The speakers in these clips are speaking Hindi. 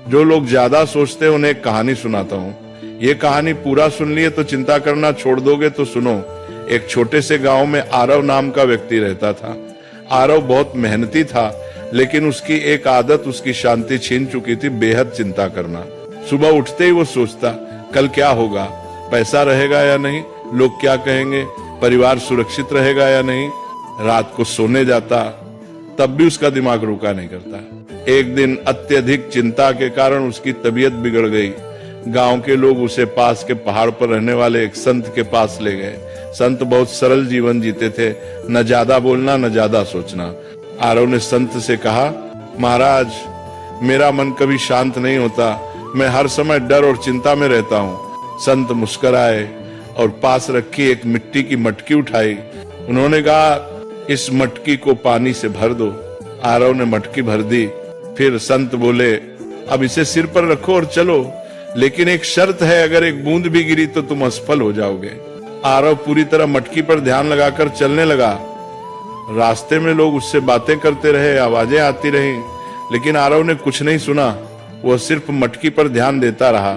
जो लोग ज्यादा सोचते हैं उन्हें एक कहानी सुनाता हूँ। ये कहानी पूरा सुन लिए तो चिंता करना छोड़ दोगे तो सुनो। एक छोटे से गांव में आरव नाम का व्यक्ति रहता था। आरव बहुत मेहनती था, लेकिन उसकी एक आदत उसकी शांति छीन चुकी थी, बेहद चिंता करना। सुबह उठते ही वो सोचता, कल क्या होगा, पैसा रहेगा या नहीं, लोग क्या कहेंगे, परिवार सुरक्षित रहेगा या नहीं। रात को सोने जाता, तब भी उसका दिमाग रुका नहीं करता। एक दिन अत्यधिक चिंता के कारण उसकी तबीयत बिगड़ गई। गांव के लोग उसे पास के पहाड़ पर रहने वाले एक संत के पास ले गए। संत बहुत सरल जीवन जीते थे, न ज्यादा बोलना न ज्यादा सोचना। आरव ने संत से कहा, महाराज, मेरा मन कभी शांत नहीं होता, मैं हर समय डर और चिंता में रहता हूँ। संत मुस्कुराए और पास रखी एक मिट्टी की मटकी उठाई। उन्होंने कहा, इस मटकी को पानी से भर दो। आरव ने मटकी भर दी। फिर संत बोले, अब इसे सिर पर रखो और चलो, लेकिन एक शर्त है, अगर एक बूंद भी गिरी तो तुम असफल हो जाओगे। आरव पूरी तरह मटकी पर ध्यान लगाकर चलने लगा। रास्ते में लोग उससे बातें करते रहे, आवाजें आती रहीं, लेकिन आरव ने कुछ नहीं सुना। वह सिर्फ मटकी पर ध्यान देता रहा।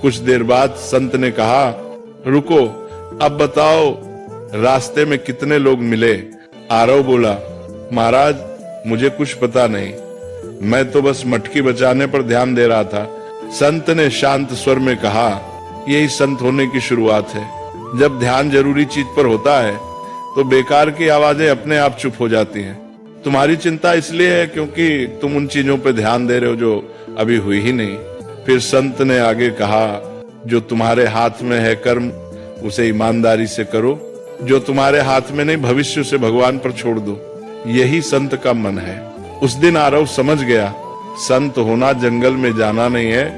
कुछ देर बाद संत ने कहा, रुको, अब बताओ रास्ते में कितने लोग मिले। आरव बोला, महाराज, मुझे कुछ पता नहीं, मैं तो बस मटकी बचाने पर ध्यान दे रहा था। संत ने शांत स्वर में कहा, यही संत होने की शुरुआत है। जब ध्यान जरूरी चीज पर होता है तो बेकार की आवाजें अपने आप चुप हो जाती हैं। तुम्हारी चिंता इसलिए है क्योंकि तुम उन चीजों पर ध्यान दे रहे हो जो अभी हुई ही नहीं। फिर संत ने आगे कहा, जो तुम्हारे हाथ में है कर्म, उसे ईमानदारी से करो। जो तुम्हारे हाथ में नहीं, भविष्य से भगवान पर छोड़ दो। यही संत का मन है। उस दिन आरव समझ गया, संत होना जंगल में जाना नहीं है,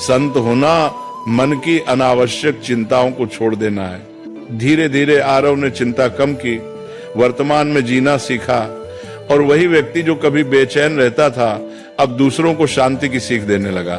संत होना मन की अनावश्यक चिंताओं को छोड़ देना है। धीरे धीरे आरव ने चिंता कम की, वर्तमान में जीना सीखा, और वही व्यक्ति जो कभी बेचैन रहता था अब दूसरों को शांति की सीख देने लगा।